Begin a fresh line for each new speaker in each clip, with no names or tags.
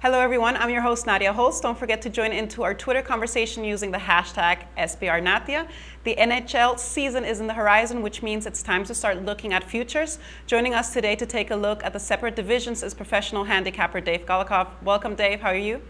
Hello everyone, I'm your host Nadia Host. Don't forget to join into our Twitter conversation using the hashtag SBRNatia. The NHL season is in the horizon, which means it's time to start looking at futures. Joining us today to take a look at the separate divisions is professional handicapper Dave Golikov. Welcome Dave, how are you?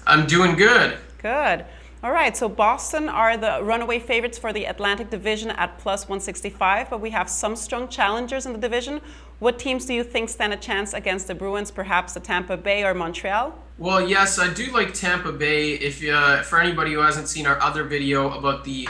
I'm doing good.
Good. All right, so Boston are the runaway favorites for the Atlantic Division at plus 165, but we have some strong challengers in the division. What teams do you think stand a chance against the Bruins, perhaps the Tampa Bay or Montreal?
Well, yes, I do like Tampa Bay. If for anybody who hasn't seen our other video about the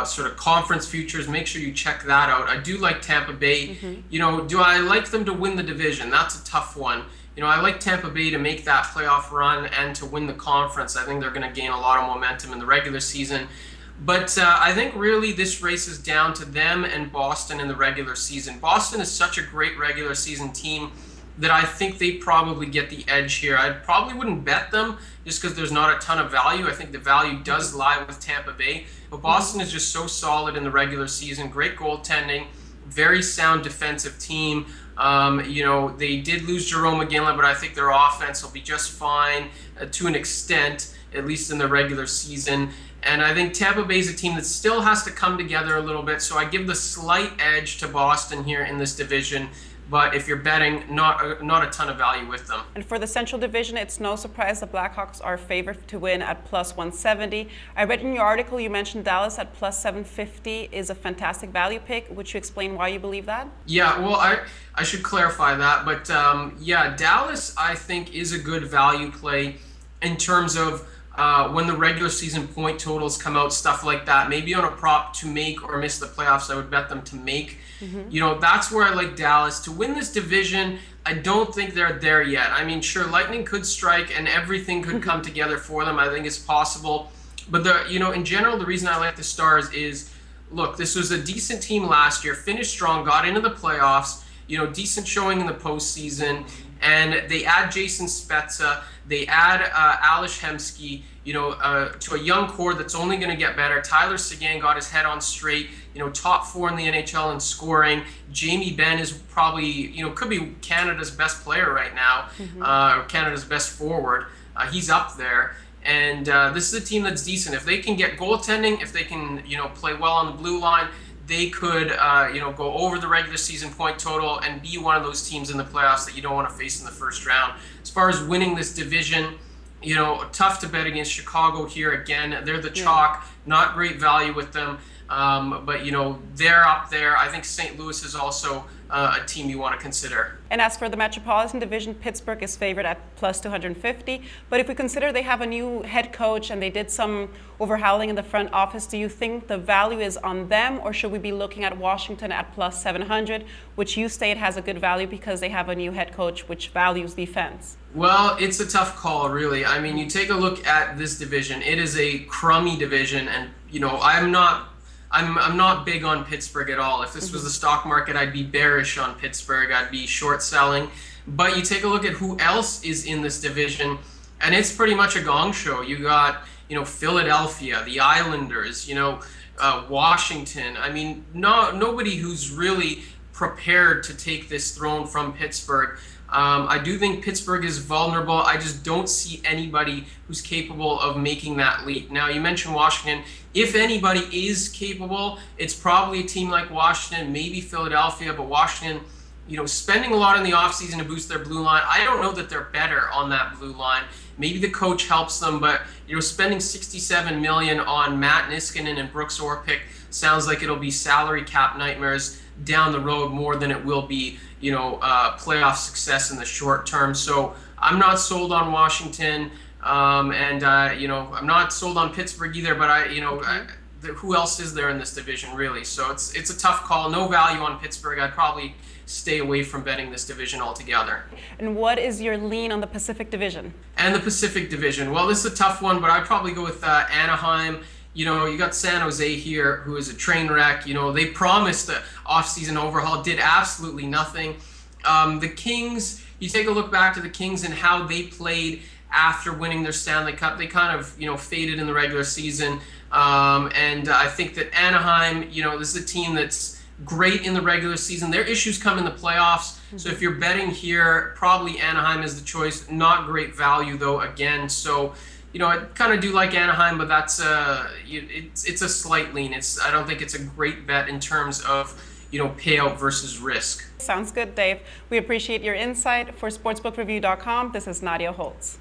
sort of conference futures, make sure you check that out. I do like Tampa Bay. Do I like them to win the division? That's a tough one. I like Tampa Bay to make that playoff run and to win the conference. I think they're going to gain a lot of momentum in the regular season. But I think really this race is down to them and Boston in the regular season. Boston is such a great regular season team that I think they probably get the edge here. I probably wouldn't bet them just because there's not a ton of value. I think the value does lie with Tampa Bay. But Boston is just so solid in the regular season. Great goaltending, very sound defensive team. They did lose Jerome McGinley, but I think their offense will be just fine to an extent, at least in the regular season. And I think Tampa Bay is a team that still has to come together a little bit. So I give the slight edge to Boston here in this division. But if you're betting, not a ton of value with them.
And for the Central Division, it's no surprise the Blackhawks are favored to win at plus 170. I read in your article you mentioned Dallas at plus 750 is a fantastic value pick. Would you explain why you believe that?
Yeah, well, I should clarify that. But Dallas, I think, is a good value play in terms of when the regular season point totals come out, stuff like that. Maybe on a prop to make or miss the playoffs, I would bet them to make. That's where I like Dallas. To win this division, I don't think they're there yet. I mean, sure, lightning could strike and everything could come together for them. I think it's possible. But, in general, the reason I like the Stars is, look, this was a decent team last year, finished strong, got into the playoffs, decent showing in the postseason. And they add Jason Spezza, they add Ales Hemsky, to a young core that's only going to get better. Tyler Seguin got his head on straight, top 4 in the NHL in scoring. Jamie Benn is probably, could be Canada's best player right now, or Canada's best forward. He's up there. And this is a team that's decent. If they can get goaltending, if they can, play well on the blue line, they could, go over the regular season point total and be one of those teams in the playoffs that you don't want to face in the first round. As far as winning this division, tough to bet against Chicago here again. They're the chalk, not great value with them. But they're up there. I think St. Louis is also a team you want to consider.
And as for the Metropolitan Division, Pittsburgh is favored at plus 250. But if we consider they have a new head coach and they did some overhauling in the front office, do you think the value is on them, or should we be looking at Washington at plus 700, which you state has a good value because they have a new head coach which values defense?
Well, it's a tough call, really. I mean, you take a look at this division. It is a crummy division, and I'm not big on Pittsburgh at all. If this was the stock market, I'd be bearish on Pittsburgh. I'd be short selling. But you take a look at who else is in this division, and it's pretty much a gong show. You got, Philadelphia, the Islanders, Washington. I mean, nobody who's really prepared to take this throne from Pittsburgh. I do think Pittsburgh is vulnerable. I just don't see anybody who's capable of making that leap. Now, you mentioned Washington. If anybody is capable, it's probably a team like Washington, maybe Philadelphia, but Washington, spending a lot in the offseason to boost their blue line. I don't know that they're better on that blue line. Maybe the coach helps them, but spending $67 million on Matt Niskanen and Brooks Orpik sounds like it'll be salary cap nightmares down the road more than it will be, playoff success in the short term. So I'm not sold on Washington, and I'm not sold on Pittsburgh either. But who else is there in this division really? So it's a tough call. No value on Pittsburgh. I'd probably stay away from betting this division altogether.
And what is your lean on the Pacific Division?
And the Pacific Division. Well, this is a tough one, but I'd probably go with Anaheim. You got San Jose here, who is a train wreck. They promised the offseason overhaul, did absolutely nothing. The Kings, you take a look back to the Kings and how they played after winning their Stanley Cup. They kind of, faded in the regular season. And I think that Anaheim, this is a team that's great in the regular season. Their issues come in the playoffs. So if you're betting here, probably Anaheim is the choice. Not great value though, again. So, I kind of do like Anaheim, but that's it's a slight lean. I don't think it's a great bet in terms of payout versus risk.
Sounds good, Dave. We appreciate your insight. For sportsbookreview.com, this is Nadia Holtz.